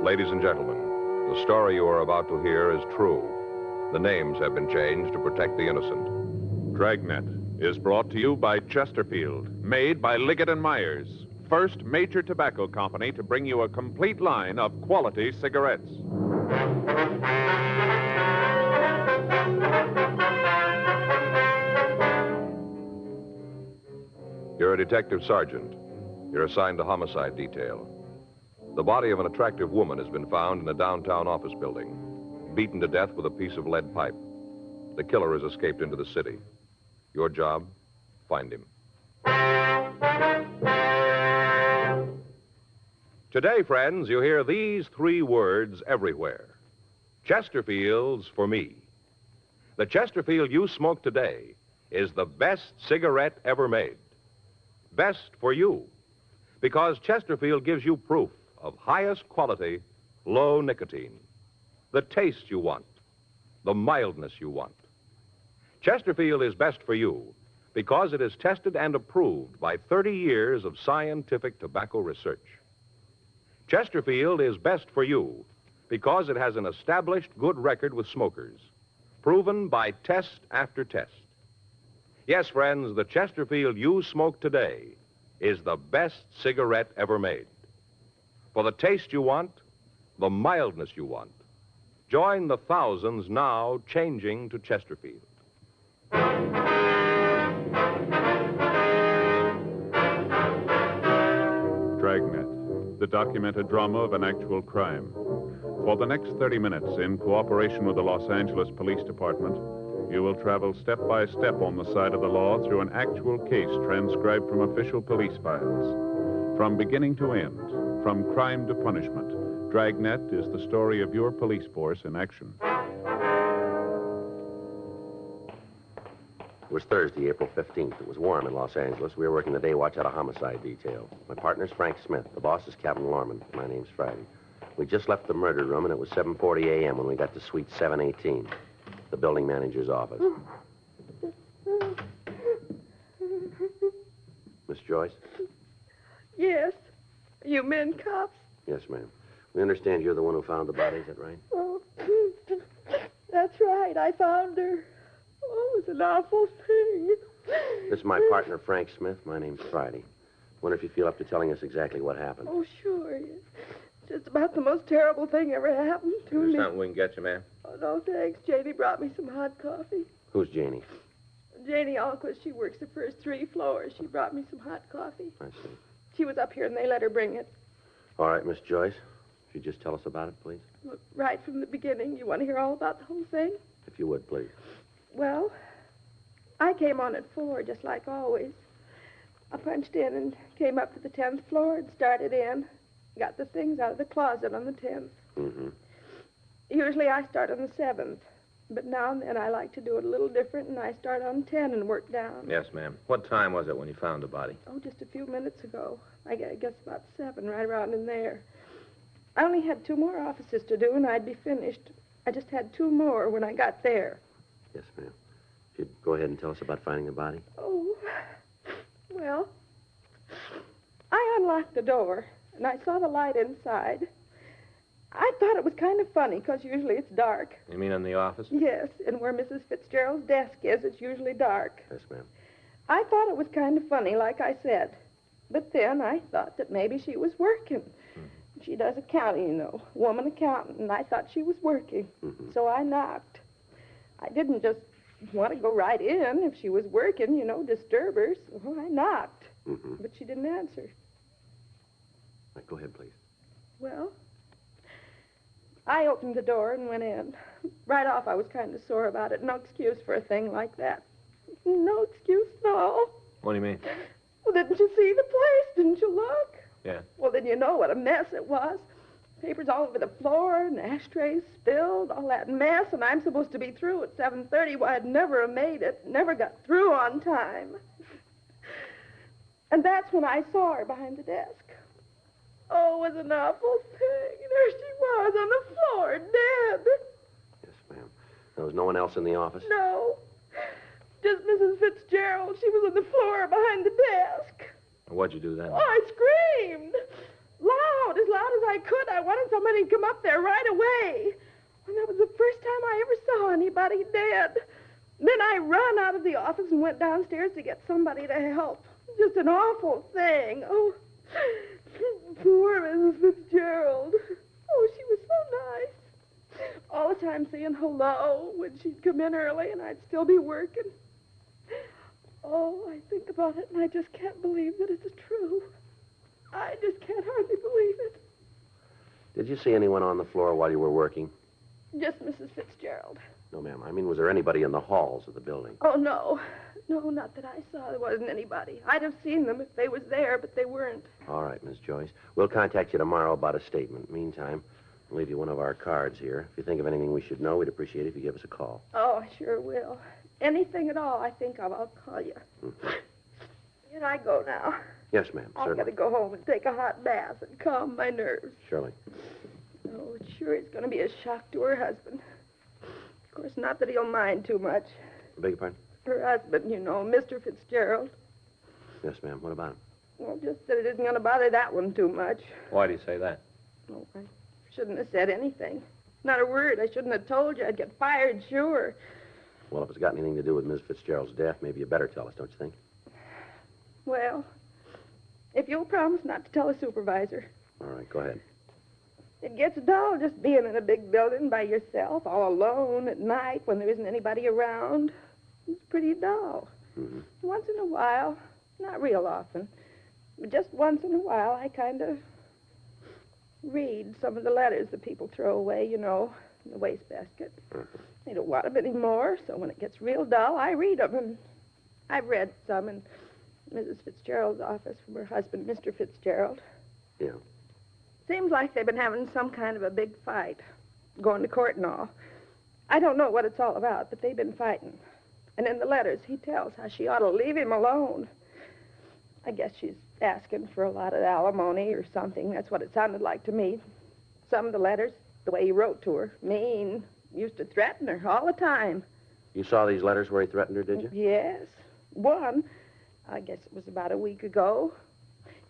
Ladies and gentlemen, the story you are about to hear is true. The names have been changed to protect the innocent. Dragnet is brought to you by Chesterfield, made by Liggett & Myers, first major tobacco company to bring you a complete line of quality cigarettes. You're a detective sergeant. You're assigned to homicide detail. The body of an attractive woman has been found in a downtown office building, beaten to death with a piece of lead pipe. The killer has escaped into the city. Your job, find him. Today, friends, you hear these three words everywhere. Chesterfield's for me. The Chesterfield you smoke today is the best cigarette ever made. Best for you, because Chesterfield gives you proof of highest quality, low nicotine. The taste you want, the mildness you want. Chesterfield is best for you because it is tested and approved by 30 years of scientific tobacco research. Chesterfield is best for you because it has an established good record with smokers, proven by test after test. Yes, friends, the Chesterfield you smoke today is the best cigarette ever made. For the taste you want, the mildness you want, join the thousands now changing to Chesterfield. Dragnet, the documented drama of an actual crime. For the next 30 minutes, in cooperation with the Los Angeles Police Department, you will travel step by step on the side of the law through an actual case transcribed from official police files. From beginning to end, from crime to punishment, Dragnet is the story of your police force in action. It was Thursday, April 15th. It was warm in Los Angeles. We were working the day watch at a homicide detail. My partner's Frank Smith. The boss is Captain Lorman. My name's Friday. We just left the murder room, and it was 7:40 a.m. when we got to suite 718, the building manager's office. Miss Joyce? Yes. You men cops? Yes, ma'am. We understand you're the one who found the body, is that right? Oh, that's right. I found her. Oh, it was an awful thing. This is my partner, Frank Smith. My name's Friday. Wonder if you feel up to telling us exactly what happened. Oh, sure. It's just about the most terrible thing ever happened to me. Is there something we can get you, ma'am? Oh, no, thanks. Janie brought me some hot coffee. Who's Janie? Janie Alquist. She works the first 3 floors. She brought me some hot coffee. I see. She was up here, and they let her bring it. All right, Miss Joyce. If you just tell us about it, please. Look, right from the beginning. You want to hear all about the whole thing? If you would, please. Well, I came on at 4, just like always. I punched in and came up to the 10th floor and started in. Got the things out of the closet on the 10th. Mm-hmm. Usually I start on the 7th. But now and then I like to do it a little different, and I start on 10 and work down. Yes, ma'am. What time was it when you found the body? Oh, just a few minutes ago. I guess about 7, right around in there. I only had 2 more offices to do, and I'd be finished. I just had 2 more when I got there. Yes, ma'am. If you'd go ahead and tell us about finding the body. Oh, well, I unlocked the door, and I saw the light inside. I thought it was kind of funny, because usually it's dark. You mean in the office? Yes, and where Mrs. Fitzgerald's desk is, it's usually dark. Yes, ma'am. I thought it was kind of funny, like I said. But then I thought that maybe she was working. Mm-hmm. She does accounting, you know, woman accountant, and I thought she was working. Mm-hmm. So I knocked. I didn't just want to go right in if she was working, you know, disturb her. So I knocked. Mm-hmm. But she didn't answer. Right, go ahead, please. Well, I opened the door and went in. Right off, I was kind of sore about it. No excuse for a thing like that. No excuse at all. What do you mean? Well, didn't you see the place? Didn't you look? Yeah. Well, then you know what a mess it was. Papers all over the floor, and ashtrays spilled, all that mess, and I'm supposed to be through at 7:30. Well, I'd never have made it. Never got through on time. And that's when I saw her behind the desk. Oh, it was an awful thing. There she was on the floor, dead. Yes, ma'am. There was no one else in the office? No. Just Mrs. Fitzgerald. She was on the floor behind the desk. What'd you do then? Oh, I screamed. out as loud as I could. I wanted somebody to come up there right away. And that was the first time I ever saw anybody dead. Then I ran out of the office and went downstairs to get somebody to help. Just an awful thing. Oh, poor Mrs. Fitzgerald. Oh, she was so nice. All the time saying hello when she'd come in early and I'd still be working. Oh, I think about it and I just can't believe that it's true. I just can't hardly believe it. Did you see anyone on the floor while you were working? Just Mrs. Fitzgerald. No, ma'am. I mean, was there anybody in the halls of the building? Oh, no. No, not that I saw. There wasn't anybody. I'd have seen them if they was there, but they weren't. All right, Miss Joyce. We'll contact you tomorrow about a statement. Meantime, we'll leave you one of our cards here. If you think of anything we should know, we'd appreciate it if you give us a call. Oh, I sure will. Anything at all I think of, I'll call you. Can I go now? Yes, ma'am. I've Certainly. got to go home and take a hot bath and calm my nerves. Surely. Oh, it sure is going to be a shock to her husband. Of course, not that he'll mind too much. I beg your pardon? Her husband, you know, Mr. Fitzgerald. Yes, ma'am. What about him? Well, just that it isn't going to bother that one too much. Why do you say that? Oh, I shouldn't have said anything. Not a word. I shouldn't have told you. I'd get fired, sure. Well, if it's got anything to do with Miss Fitzgerald's death, maybe you better tell us, don't you think? Well, if you'll promise not to tell the supervisor. All right, go ahead. It gets dull just being in a big building by yourself, all alone at night when there isn't anybody around. It's pretty dull. Mm-hmm. Once in a while, not real often, but just once in a while, I kind of read some of the letters that people throw away, you know, in the wastebasket. Mm-hmm. They don't want them anymore, so when it gets real dull, I read them. And I've read some in Mrs. Fitzgerald's office from her husband, Mr. Fitzgerald. Yeah. Seems like they've been having some kind of a big fight, going to court and all. I don't know what it's all about, but they've been fighting. And in the letters, he tells how she ought to leave him alone. I guess she's asking for a lot of alimony or something. That's what it sounded like to me. Some of the letters, the way he wrote to her, mean, used to threaten her all the time. You saw these letters where he threatened her, did you? Yes. One, I guess it was about a week ago.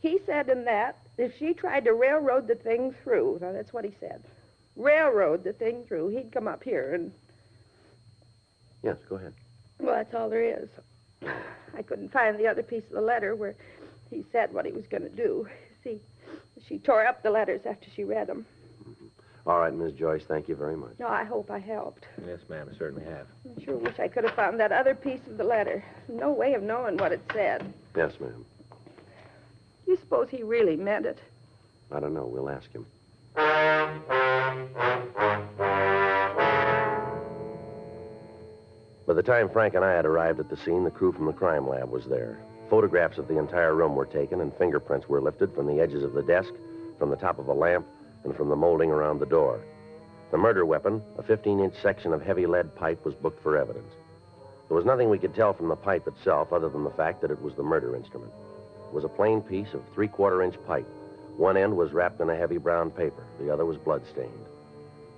He said in that if she tried to railroad the thing through, now that's what he said, railroad the thing through, he'd come up here and... Yes, go ahead. Well, that's all there is. I couldn't find the other piece of the letter where he said what he was going to do. See, she tore up the letters after she read them. Mm-hmm. All right, Miss Joyce, thank you very much. No, I hope I helped. Yes, ma'am, I certainly have. I sure wish I could have found that other piece of the letter. No way of knowing what it said. Yes, ma'am. You suppose he really meant it? I don't know. We'll ask him. By the time Frank and I had arrived at the scene, the crew from the crime lab was there. Photographs of the entire room were taken, and fingerprints were lifted from the edges of the desk, from the top of a lamp, and from the molding around the door. The murder weapon, a 15-inch section of heavy lead pipe, was booked for evidence. There was nothing we could tell from the pipe itself other than the fact that it was the murder instrument. It was a plain piece of 3/4-inch pipe. One end was wrapped in a heavy brown paper. The other was blood-stained.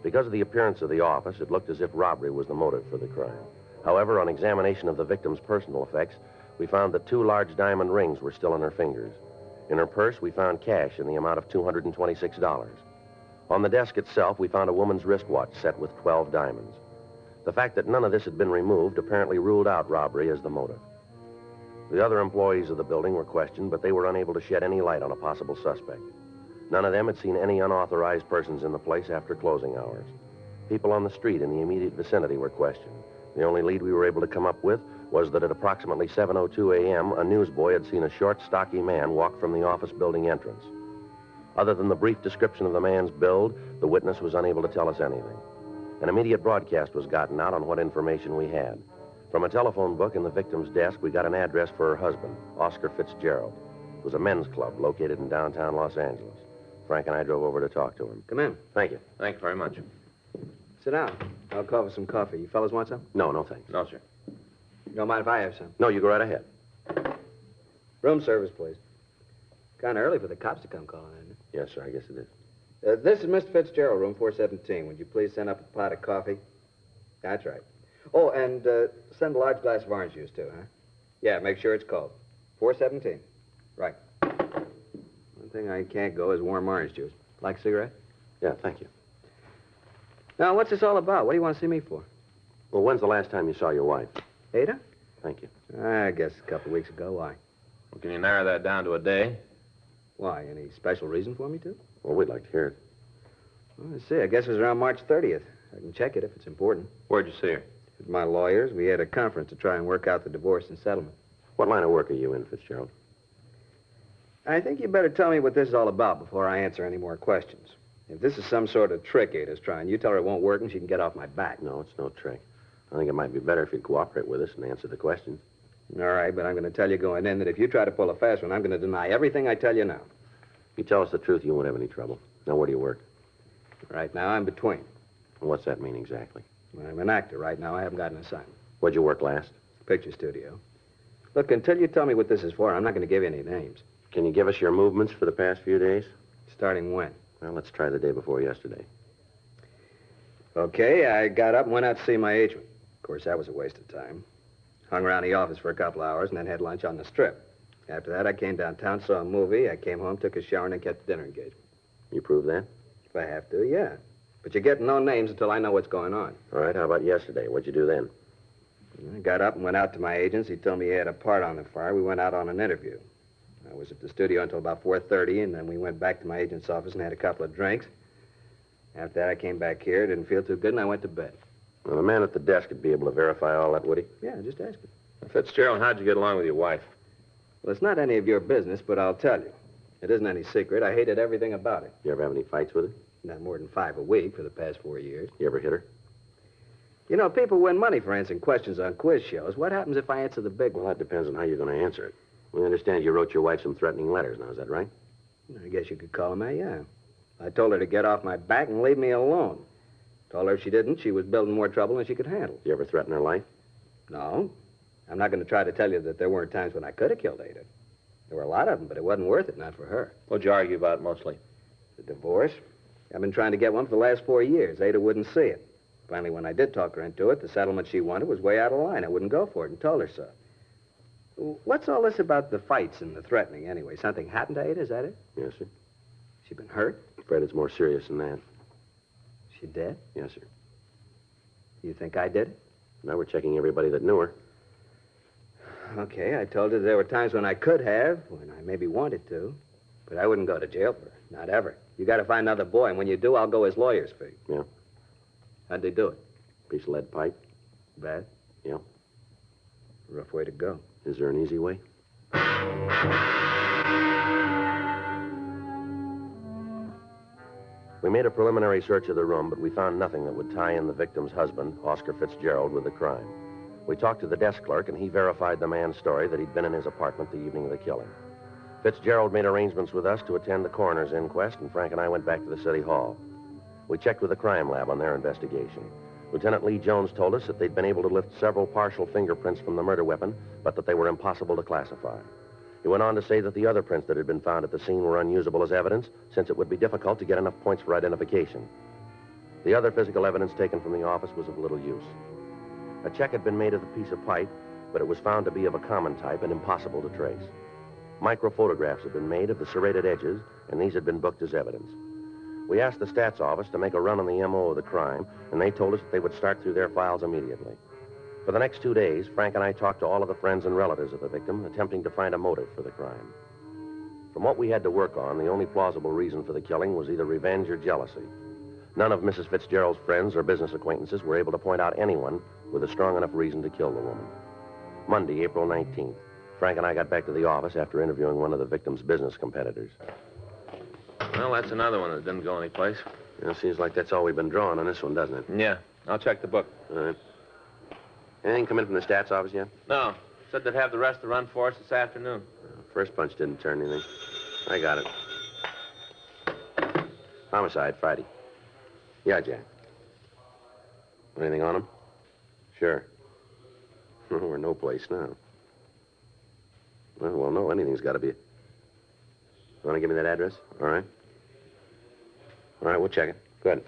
Because of the appearance of the office, it looked as if robbery was the motive for the crime. However, on examination of the victim's personal effects, we found that 2 large diamond rings were still in her fingers. In her purse, we found cash in the amount of $226. On the desk itself, we found a woman's wristwatch set with 12 diamonds. The fact that none of this had been removed apparently ruled out robbery as the motive. The other employees of the building were questioned, but they were unable to shed any light on a possible suspect. None of them had seen any unauthorized persons in the place after closing hours. People on the street in the immediate vicinity were questioned. The only lead we were able to come up with was that at approximately 7:02 a.m., a newsboy had seen a short, stocky man walk from the office building entrance. Other than the brief description of the man's build, the witness was unable to tell us anything. An immediate broadcast was gotten out on what information we had. From a telephone book in the victim's desk, we got an address for her husband, Oscar Fitzgerald. It was a men's club located in downtown Los Angeles. Frank and I drove over to talk to him. Come in. Thank you. Thank you very much. Sit down. I'll call for some coffee. You fellas want some? No, no thanks. No, sir. You don't mind if I have some? No, you go right ahead. Room service, please. Kind of early for the cops to come calling, isn't it? Yes, sir, I guess it is. This is Mr. Fitzgerald, room 417. Would you please send up a pot of coffee? That's right. Oh, and send a large glass of orange juice, too, huh? Yeah, make sure it's cold. 417. Right. One thing I can't go is warm orange juice. Like a cigarette? Yeah, thank you. Now, what's this all about? What do you want to see me for? Well, when's the last time you saw your wife? Ada? Thank you. I guess a couple of weeks ago. Why? Well, can you narrow that down to a day? Why? Any special reason for me to? Well, we'd like to hear it. Well, let's see. I guess it was around March 30th. I can check it if it's important. Where'd you see her? With my lawyers, we had a conference to try and work out the divorce and settlement. What line of work are you in, Fitzgerald? I think you better tell me what this is all about before I answer any more questions. If this is some sort of trick Ada's trying, you tell her it won't work and she can get off my back. No, it's no trick. I think it might be better if you'd cooperate with us and answer the questions. All right, but I'm going to tell you going in that if you try to pull a fast one, I'm going to deny everything I tell you now. If you tell us the truth, you won't have any trouble. Now, where do you work? Right now, I'm between. What's that mean exactly? I'm an actor right now. I haven't got an assignment. Where'd you work last? Picture studio. Look, until you tell me what this is for, I'm not going to give you any names. Can you give us your movements for the past few days? Starting when? Well, let's try the day before yesterday. Okay, I got up and went out to see my agent. Of course, that was a waste of time. Hung around the office for a couple hours and then had lunch on the Strip. After that, I came downtown, saw a movie. I came home, took a shower, and then kept the dinner engagement. You prove that? If I have to, yeah. But you're getting no names until I know what's going on. All right, how about yesterday? What'd you do then? I got up and went out to my agent's. He told me he had a part on the fire. We went out on an interview. I was at the studio until about 4:30, and then we went back to my agent's office and had a couple of drinks. After that, I came back here, didn't feel too good, and I went to bed. Well, the man at the desk would be able to verify all that, would he? Yeah, just ask him. Fitzgerald, how'd you get along with your wife? Well, it's not any of your business, but I'll tell you. It isn't any secret. I hated everything about it. You ever have any fights with her? Not more than 5 a week for the past 4 years. You ever hit her? You know, people win money for answering questions on quiz shows. What happens if I answer the big Well, one? that depends on how you're going to answer it. We understand you wrote your wife some threatening letters now, is that right? I guess you could call them that, yeah. I told her to get off my back and leave me alone. Told her if she didn't, she was building more trouble than she could handle. Did you ever threaten her life? No. I'm not going to try to tell you that there weren't times when I could have killed Ada. There were a lot of them, but it wasn't worth it, not for her. What'd you argue about mostly? The divorce. I've been trying to get one for the last 4 years. Ada wouldn't see it. Finally, when I did talk her into it, the settlement she wanted was way out of line. I wouldn't go for it and told her so. What's all this about the fights and the threatening, anyway? Something happened to Ada, is that it? Yes, sir. She been hurt? I'm afraid it's more serious than that. She dead? Yes, sir. You think I did it? Now we're checking everybody that knew her. Okay, I told her there were times when I could have, when I maybe wanted to. But I wouldn't go to jail for her. Not ever. You got to find another boy, and when you do, I'll go his lawyer's fee. Yeah. How'd they do it? Piece of lead pipe. Bad? Yeah. Rough way to go. Is there an easy way? We made a preliminary search of the room, but we found nothing that would tie in the victim's husband, Oscar Fitzgerald, with the crime. We talked to the desk clerk, and he verified the man's story that he'd been in his apartment the evening of the killing. Fitzgerald made arrangements with us to attend the coroner's inquest, and Frank and I went back to the city hall. We checked with the crime lab on their investigation. Lieutenant Lee Jones told us that they'd been able to lift several partial fingerprints from the murder weapon, but that they were impossible to classify. He went on to say that the other prints that had been found at the scene were unusable as evidence, since it would be difficult to get enough points for identification. The other physical evidence taken from the office was of little use. A check had been made of the piece of pipe, but it was found to be of a common type and impossible to trace. Microphotographs had been made of the serrated edges, and these had been booked as evidence. We asked the stats office to make a run on the M.O. of the crime, and they told us that they would start through their files immediately. For the next 2 days, Frank and I talked to all of the friends and relatives of the victim, attempting to find a motive for the crime. From what we had to work on, the only plausible reason for the killing was either revenge or jealousy. None of Mrs. Fitzgerald's friends or business acquaintances were able to point out anyone with a strong enough reason to kill the woman. Monday, April 19th, Frank and I got back to the office after interviewing one of the victim's business competitors. Well, that's another one that didn't go anyplace. Well, seems like that's all we've been drawing on this one, doesn't it? Yeah. I'll check the book. All right. Anything come in from the stats office yet? No. Said they'd have the rest of the run for us this afternoon. First punch didn't turn anything. I got it. Homicide, Friday. Yeah, Jack. Anything on him? Sure. We're no place now. Well, no, anything's got to be. You want to give me that address? All right. All right, we'll check it. Good.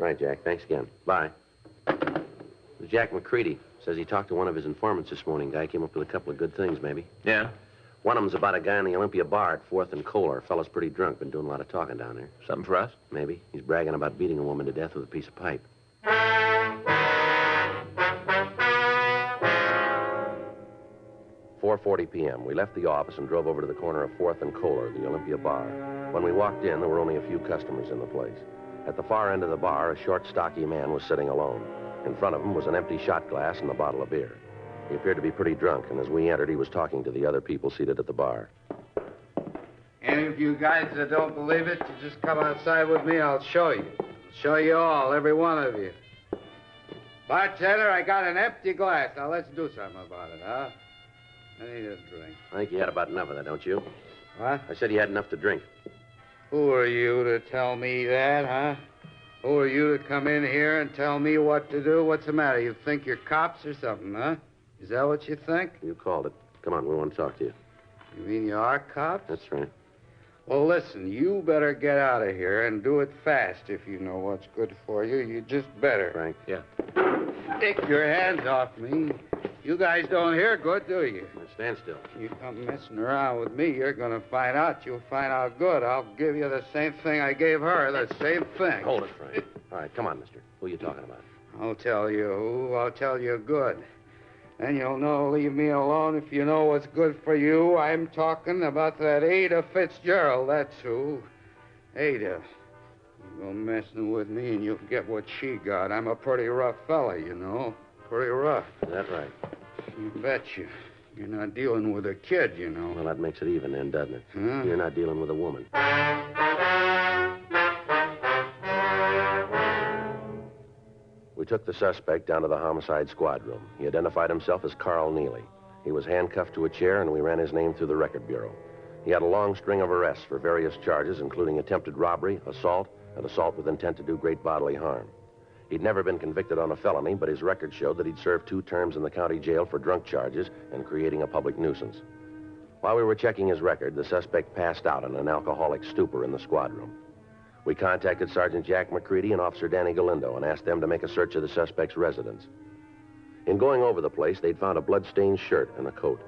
All right, Jack. Thanks again. Bye. Jack McCready says he talked to one of his informants this morning. Guy came up with a couple of good things, maybe. Yeah? One of them's about a guy in the Olympia bar at 4th and Kohler. Fella's pretty drunk. Been doing a lot of talking down there. Something for us? Maybe. He's bragging about beating a woman to death with a piece of pipe. 4:40 p.m. We left the office and drove over to the corner of 4th and Kohler, the Olympia bar. When we walked in, there were only a few customers in the place. At the far end of the bar, a short, stocky man was sitting alone. In front of him was an empty shot glass and a bottle of beer. He appeared to be pretty drunk, and as we entered, he was talking to the other people seated at the bar. Any of you guys that don't believe it, you just come outside with me, I'll show you. I'll show you all, every one of you. Bartender, I got an empty glass. Now, let's do something about it, huh? I need a drink. I think you had about enough of that, don't you? What? I said you had enough to drink. Who are you to tell me that, huh? Who are you to come in here and tell me what to do? What's the matter? You think you're cops or something, huh? Is that what you think? You called it. Come on, we want to talk to you. You mean you are cops? That's right. Well, listen, you better get out of here and do it fast if you know what's good for you. You just better. Frank? Yeah. Take your hands off me. You guys don't hear good, do you? Stand still. You come messing around with me, you're going to find out. You'll find out good. I'll give you the same thing I gave her, the same thing. Hold it, Frank. All right, come on, mister. Who are you talking about? I'll tell you who. I'll tell you good. Then you'll know, leave me alone if you know what's good for you. I'm talking about that Ada Fitzgerald, that's who. Ada. You go messing with me and you'll get what she got. I'm a pretty rough fella, you know. Pretty rough. Is that right? You betcha. You're not dealing with a kid, you know. Well, that makes it even then, doesn't it? Huh? You're not dealing with a woman. We took the suspect down to the homicide squad room. He identified himself as Carl Neely. He was handcuffed to a chair, and we ran his name through the record bureau. He had a long string of arrests for various charges, including attempted robbery, assault, and assault with intent to do great bodily harm. He'd never been convicted on a felony, but his record showed that he'd served 2 terms in the county jail for drunk charges and creating a public nuisance. While we were checking his record, the suspect passed out in an alcoholic stupor in the squad room. We contacted Sergeant Jack McCready and Officer Danny Galindo and asked them to make a search of the suspect's residence. In going over the place, they'd found a blood-stained shirt and a coat.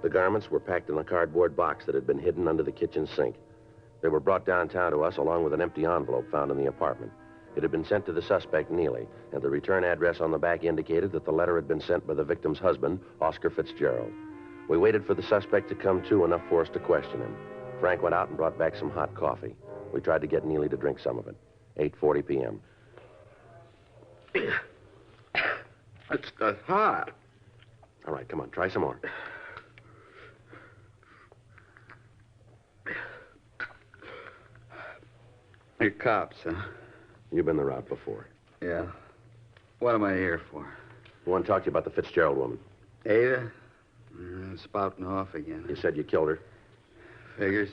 The garments were packed in a cardboard box that had been hidden under the kitchen sink. They were brought downtown to us along with an empty envelope found in the apartment. It had been sent to the suspect, Neely, and the return address on the back indicated that the letter had been sent by the victim's husband, Oscar Fitzgerald. We waited for the suspect to come to enough for us to question him. Frank went out and brought back some hot coffee. We tried to get Neely to drink some of it. 8:40 p.m. It's hot. All right, come on, try some more. You're cops, huh? You've been the route before. Yeah. What am I here for? I want to talk to you about the Fitzgerald woman. Ada? Spouting off again. You said you killed her. Figures.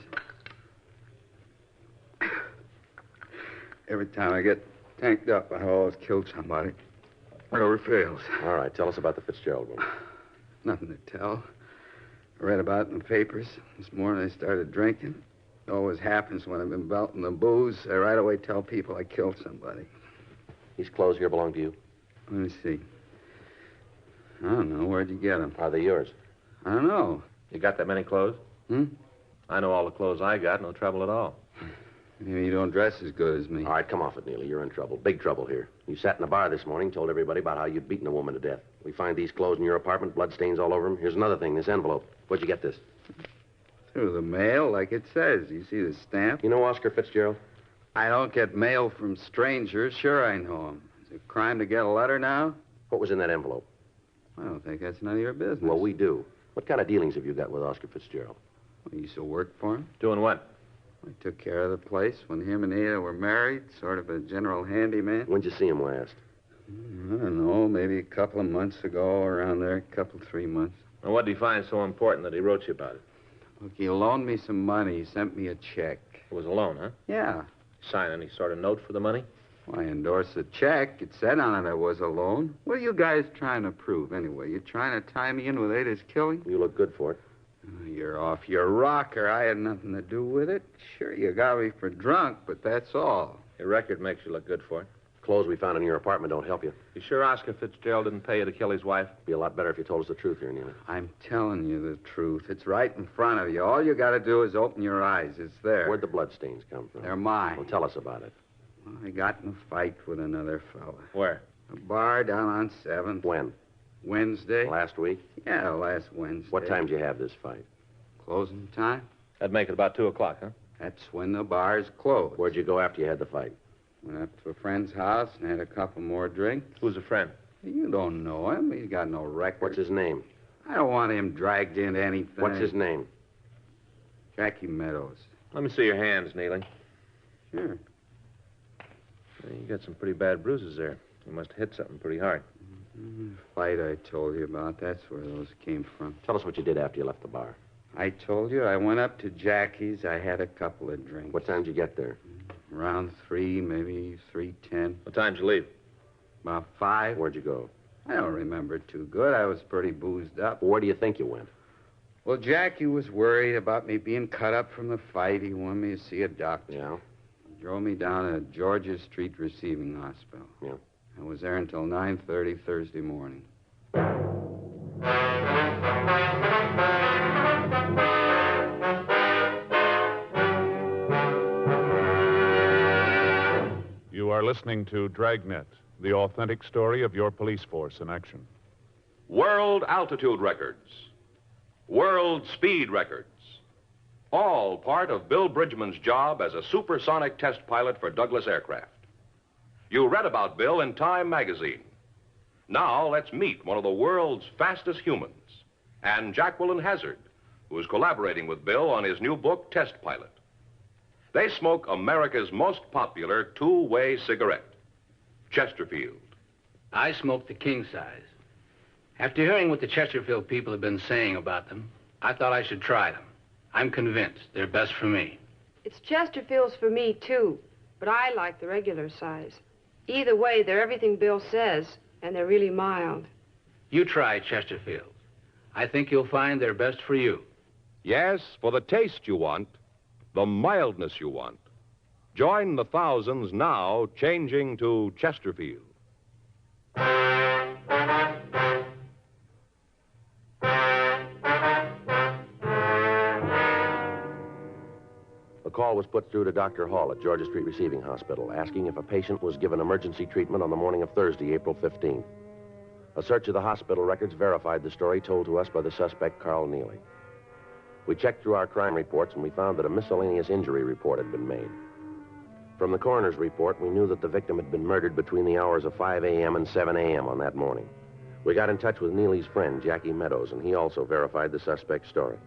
Every time I get tanked up, I always kill somebody. It never fails. All right, tell us about the Fitzgerald woman. Nothing to tell. I read about it in the papers. This morning I started drinking. It always happens when I've been belting the booze. I right away tell people I killed somebody. These clothes here belong to you? Let me see. I don't know. Where'd you get them? Are they yours? I don't know. You got that many clothes? I know all the clothes I got. No trouble at all. Maybe you don't dress as good as me. All right, come off it, Neely. You're in trouble. Big trouble here. You sat in the bar this morning, told everybody about how you'd beaten a woman to death. We find these clothes in your apartment, bloodstains all over them. Here's another thing, this envelope. Where'd you get this? Through the mail, like it says. You see the stamp? You know Oscar Fitzgerald? I don't get mail from strangers. Sure I know him. Is it a crime to get a letter now? What was in that envelope? I don't think that's none of your business. Well, we do. What kind of dealings have you got with Oscar Fitzgerald? Well, you still work for him? Doing what? I took care of the place when him and Ada were married, sort of a general handyman. When'd you see him last? I don't know, maybe a couple of months ago, around there, 3 months. And what did he find so important that he wrote you about it? Look, he loaned me some money. He sent me a check. It was a loan, huh? Yeah. Sign any sort of note for the money? Well, I endorsed the check. It said on it I was a loan. What are you guys trying to prove, anyway? You trying to tie me in with Ada's killing? You look good for it. Oh, you're off your rocker. I had nothing to do with it. Sure, you got me for drunk, but that's all. Your record makes you look good for it. Clothes we found in your apartment don't help you. You sure Oscar Fitzgerald didn't pay you to kill his wife? Be a lot better if you told us the truth here, Neely. I'm telling you the truth. It's right in front of you. All you got to do is open your eyes. It's there. Where'd the bloodstains come from? They're mine. Well, tell us about it. Well, I got in a fight with another fella. Where? A bar down on 7th. When? Wednesday. Last week? Yeah, last Wednesday. What time did you have this fight? Closing time? That'd make it about 2 o'clock, huh? That's when the bar's closed. Where'd you go after you had the fight? Went up to a friend's house and had a couple more drinks. Who's a friend? You don't know him. He's got no record. What's his name? I don't want him dragged into anything. What's his name? Jackie Meadows. Let me see your hands, Neely. Sure. You got some pretty bad bruises there. You must have hit something pretty hard. The fight I told you about, that's where those came from. Tell us what you did after you left the bar. I told you I went up to Jackie's. I had a couple of drinks. What time did you get there? Around 3, maybe 3:10. What time did you leave? About 5. Where'd you go? I don't remember too good. I was pretty boozed up. Where do you think you went? Well, Jackie was worried about me being cut up from the fight. He wanted me to see a doctor. Yeah? He drove me down to Georgia Street Receiving Hospital. Yeah. I was there until 9:30 Thursday morning. You are listening to Dragnet, the authentic story of your police force in action. World altitude records, world speed records, all part of Bill Bridgman's job as a supersonic test pilot for Douglas Aircraft. You read about Bill in Time magazine. Now let's meet one of the world's fastest humans, and Jacqueline Hazard, who is collaborating with Bill on his new book, Test Pilot. They smoke America's most popular two-way cigarette, Chesterfield. I smoke the king size. After hearing what the Chesterfield people have been saying about them, I thought I should try them. I'm convinced they're best for me. It's Chesterfields for me, too, but I like the regular size. Either way, they're everything Bill says, and they're really mild. You try Chesterfield. I think you'll find they're best for you. Yes, for the taste you want, the mildness you want. Join the thousands now changing to Chesterfield. A call was put through to Dr. Hall at Georgia Street Receiving Hospital, asking if a patient was given emergency treatment on the morning of Thursday, April 15th. A search of the hospital records verified the story told to us by the suspect, Carl Neely. We checked through our crime reports, and we found that a miscellaneous injury report had been made. From the coroner's report, we knew that the victim had been murdered between the hours of 5 a.m. and 7 a.m. on that morning. We got in touch with Neely's friend, Jackie Meadows, and he also verified the suspect's story.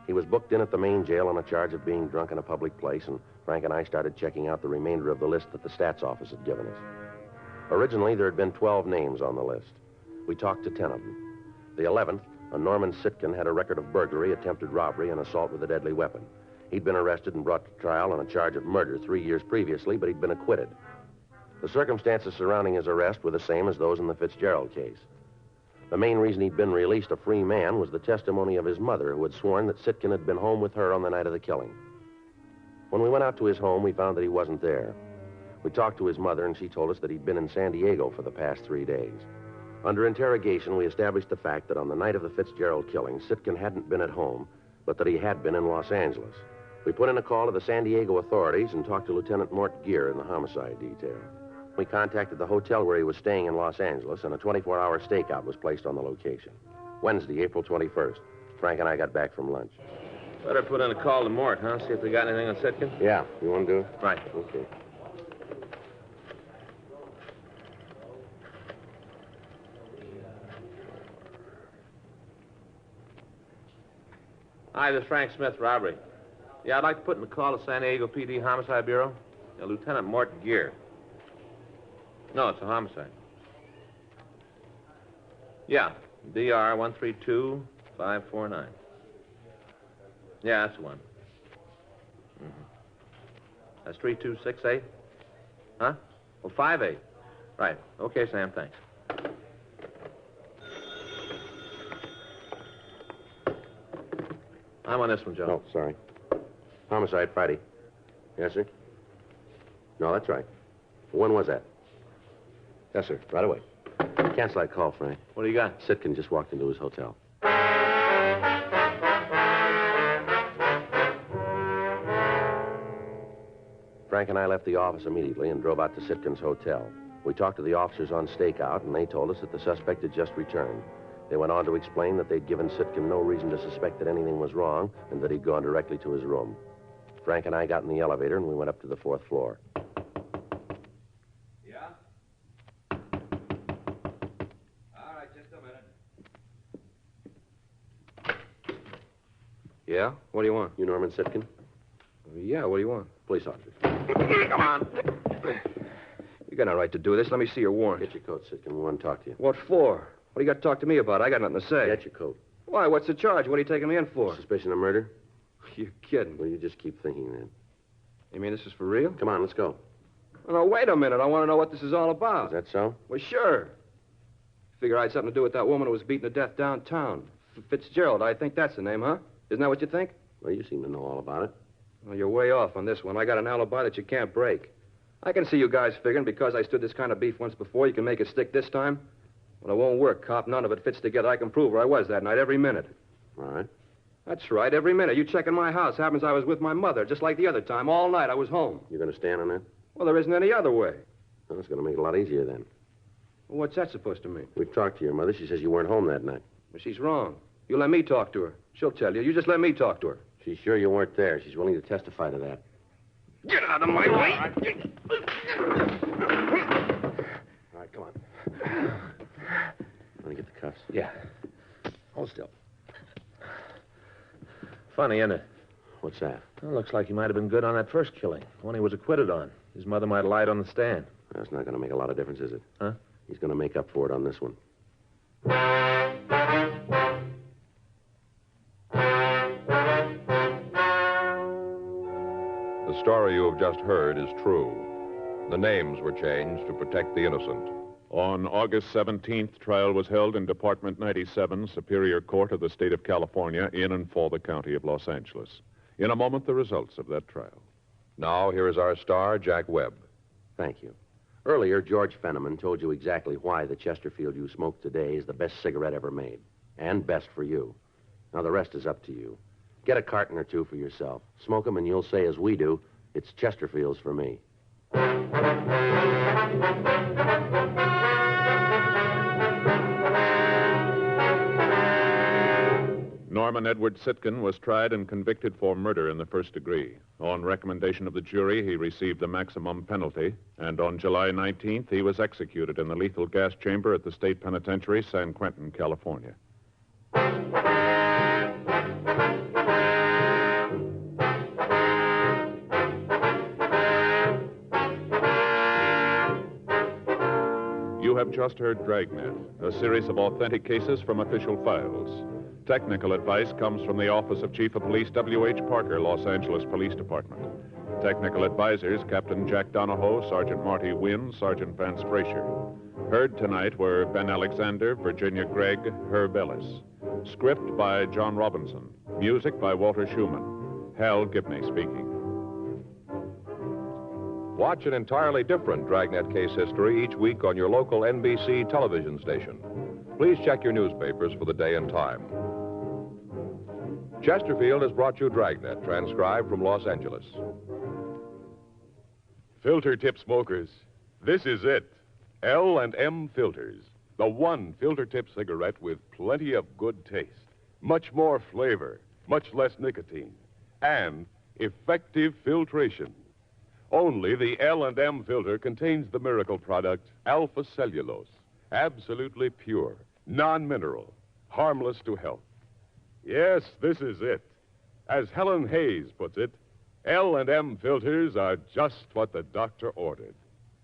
He was booked in at the main jail on a charge of being drunk in a public place, and Frank and I started checking out the remainder of the list that the stats office had given us. Originally, there had been 12 names on the list. We talked to 10 of them. The 11th, a Norman Sitkin, had a record of burglary, attempted robbery, and assault with a deadly weapon. He'd been arrested and brought to trial on a charge of murder 3 years previously, but he'd been acquitted. The circumstances surrounding his arrest were the same as those in the Fitzgerald case. The main reason he'd been released a free man was the testimony of his mother, who had sworn that Sitkin had been home with her on the night of the killing. When we went out to his home, we found that he wasn't there. We talked to his mother, and she told us that he'd been in San Diego for the past 3 days. Under interrogation, we established the fact that on the night of the Fitzgerald killing, Sitkin hadn't been at home, but that he had been in Los Angeles. We put in a call to the San Diego authorities and talked to Lieutenant Mort Gear in the homicide detail. We contacted the hotel where he was staying in Los Angeles, and a 24-hour stakeout was placed on the location. Wednesday, April 21st. Frank and I got back from lunch. Better put in a call to Mort, huh? See if they got anything on Sitkin? Yeah. You want to do it? Right. Okay. Hi, this is Frank Smith, robbery. Yeah, I'd like to put in a call to San Diego PD Homicide Bureau. Yeah, Lieutenant Mort Gear. No, it's a homicide. Yeah, DR 132549. Yeah, that's the one. Mm-hmm. That's 3268? Huh? Well, 58. Right. Okay, Sam, thanks. I'm on this one, Joe. Oh, sorry. Homicide, Friday. Yes, sir? No, that's right. When was that? Yes, sir. Right away. Cancel that call, Frank. What do you got? Sitkin just walked into his hotel. Frank and I left the office immediately and drove out to Sitkin's hotel. We talked to the officers on stakeout, and they told us that the suspect had just returned. They went on to explain that they'd given Sitkin no reason to suspect that anything was wrong and that he'd gone directly to his room. Frank and I got in the elevator, and we went up to the 4th floor. Yeah? All right, just a minute. Yeah? What do you want? You Norman Sitkin? Yeah, what do you want? Police officer. Come on. You got no right to do this. Let me see your warrant. Get your coat, Sitkin. We want to talk to you. What for? What do you got to talk to me about? I got nothing to say. Get your coat. Why? What's the charge? What are you taking me in for? Suspicion of murder? You're kidding. Well, you just keep thinking that. You mean this is for real? Come on, let's go. Well, no, wait a minute. I want to know what this is all about. Is that so? Well, sure. Figure I had something to do with that woman who was beaten to death downtown. Fitzgerald, I think that's the name, huh? Isn't that what you think? Well, you seem to know all about it. Well, you're way off on this one. I got an alibi that you can't break. I can see you guys figuring because I stood this kind of beef once before, you can make it stick this time. Well, it won't work, cop. None of it fits together. I can prove where I was that night every minute. All right. That's right, every minute. You check in my house. Happens I was with my mother, just like the other time. All night I was home. You going to stand on that? Well, there isn't any other way. Well, it's going to make it a lot easier then. Well, what's that supposed to mean? We've talked to your mother. She says you weren't home that night. Well, she's wrong. You let me talk to her. She'll tell you. You just let me talk to her. She's sure you weren't there. She's willing to testify to that. Get out of my way! All right, come on. Want to get the cuffs? Yeah. Hold still. Funny, isn't it? What's that? Well, looks like he might have been good on that first killing, the one he was acquitted on. His mother might have lied on the stand. That's not going to make a lot of difference, is it? Huh? He's going to make up for it on this one. The story you have just heard is true. The names were changed to protect the innocent. On August 17th, trial was held in Department 97, Superior Court of the State of California, in and for the County of Los Angeles. In a moment, the results of that trial. Now, here is our star, Jack Webb. Thank you. Earlier, George Fenneman told you exactly why the Chesterfield you smoke today is the best cigarette ever made. And best for you. Now, the rest is up to you. Get a carton or two for yourself. Smoke them and you'll say, as we do, it's Chesterfields for me. Norman Edward Sitkin was tried and convicted for murder in the first degree. On recommendation of the jury, he received the maximum penalty, and on July 19th, he was executed in the lethal gas chamber at the State Penitentiary, San Quentin, California. You have just heard Dragnet, a series of authentic cases from official files. Technical advice comes from the Office of Chief of Police W.H. Parker, Los Angeles Police Department. Technical advisors, Captain Jack Donahoe, Sergeant Marty Wynn, Sergeant Vance Frazier. Heard tonight were Ben Alexander, Virginia Gregg, Herb Ellis. Script by John Robinson. Music by Walter Schumann. Hal Gibney speaking. Watch an entirely different Dragnet case history each week on your local NBC television station. Please check your newspapers for the day and time. Chesterfield has brought you Dragnet, transcribed from Los Angeles. Filter tip smokers, this is it. L&M Filters. The one filter tip cigarette with plenty of good taste, much more flavor, much less nicotine, and effective filtration. Only the L&M filter contains the miracle product, alpha cellulose, absolutely pure, non-mineral, harmless to health. Yes, this is it. As Helen Hayes puts it, L&M filters are just what the doctor ordered.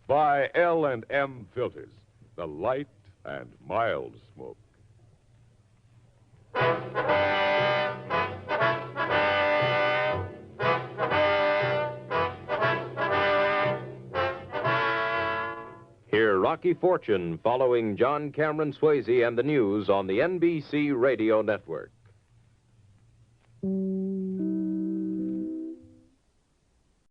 Buy L&M filters, the light and mild smoke. Hear Rocky Fortune following John Cameron Swayze and the news on the NBC Radio Network.